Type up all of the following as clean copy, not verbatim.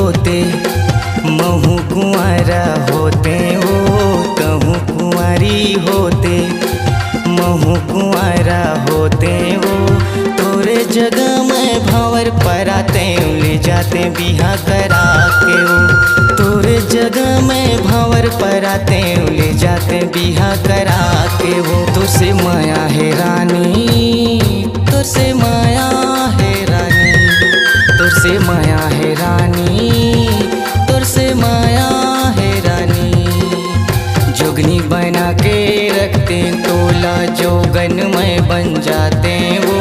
होते, महू कुंवारा होते वो, तहू कुंवारी होते, महू कुंवारा होते वो। तोरे जगह में भंवर पराते ले जाते बिहा करा के वो। तोरे जगह में भंवर पराते ले जाते बिहा करा के वो। तुझसे माया है रानी, तुझसे माया है रानी, तुझसे माया है रानी, तुझसे माया है रानी। जोगनी बना के रखते तोला जोगन में बन जाते वो।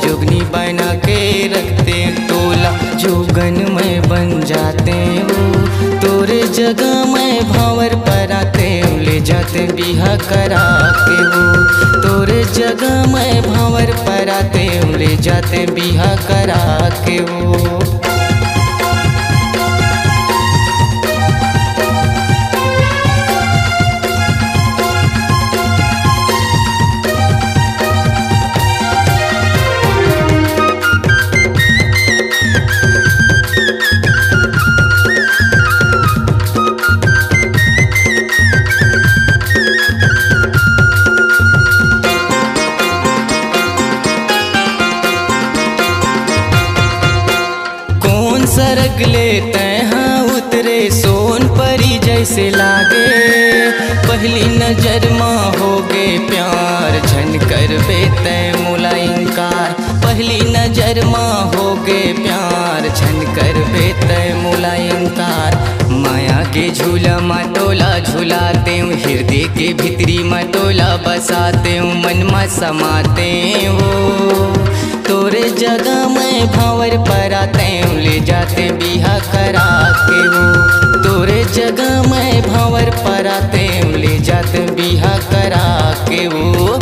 जोगनी बना के रखते तोला जोगन में बन जाते वो। तोरे जगह में भंवर पराते ले जाते बिहा करा के वो। तोरे जगह में भंवर पराते ले जाते बिहा करा के वो। सरग लेते हैं उतरे सोन परी जैसे लागे। पहली नजर माँ हो गे प्यार झन कर बेते मुलाइंकार। पहली नजर माँ हो गे प्यार झन कर बेते मुलाइंकार। माया के झूला मतोला झुलाते हूँ, हृदय के भीतरी मतोला बसाते हूँ, मन में समाते वो। तोरे जगह में भंवर पराते ले जाते बिहा करा के वो। तोरे जगह में भंवर पराते ले जाते बिहा करा के वो।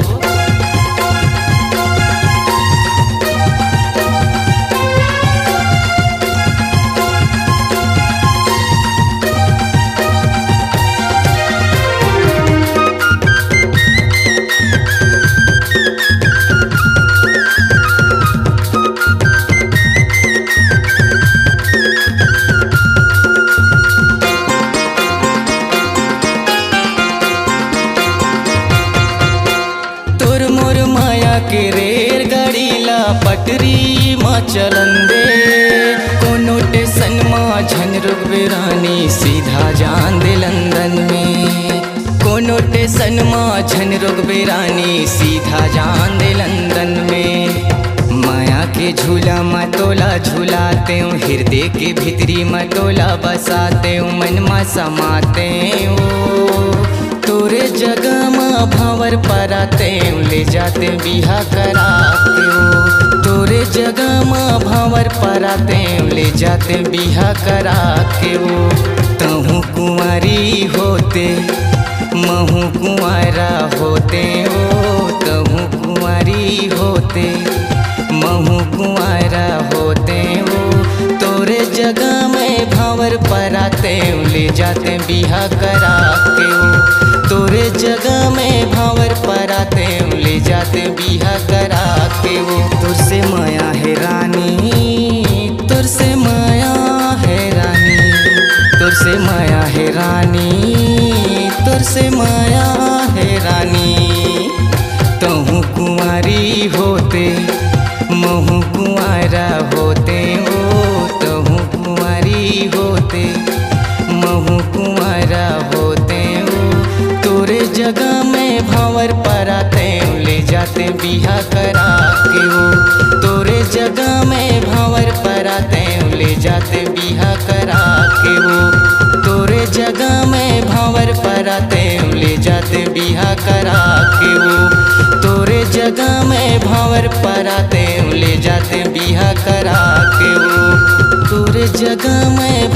के रेल गाड़ी ला पटरी माँ चलन दे। कोनो टेशन माँ झन रुकबे रानी सीधा जान दे लंदन में। कोनो टेशन माँ झन रुकबे रानी सीधा जान दे लंदन में। माया के झूला मतोला झुलाते हूँ, हृदय के भीतरी मतोला बसाते हूँ, मन में समाते हो। तोरे जगह माँ भंवर पराते ले जाते बिहा करा के वो। तोरे जगह माँ भंवर पराते ले जाते बिहा करा के वो। तहू कुंवारी होते, महू कुंवारा होते वो। तहू कुंवारी होते, महू कुंवारा होते वो। तोरे जगह में भंवर पराते ले जाते बिहा करा के वो। तोरे जगह में भंवर पराते ले जाते बिहा करा के वो। तुझसे माया है रानी, तुझसे माया है रानी, तुझसे माया है रानी, तुझसे माया है रानी। तहू कुंवारी होते, महू कुंवारा होते वो। तहू कुंवारी होते, महू कुंवारा होते वो। तोरे जगह में भंवर पराते ले जाते बिहा करा के वो। तोरे जगह में भंवर पराते ले जाते बिहा करा के वो। तोरे जगह में भंवर पराते ले जाते बिहा करा के वो। तोरे जगह में भंवर पराते ले जाते बिहा करा के वो। तोरे जगह में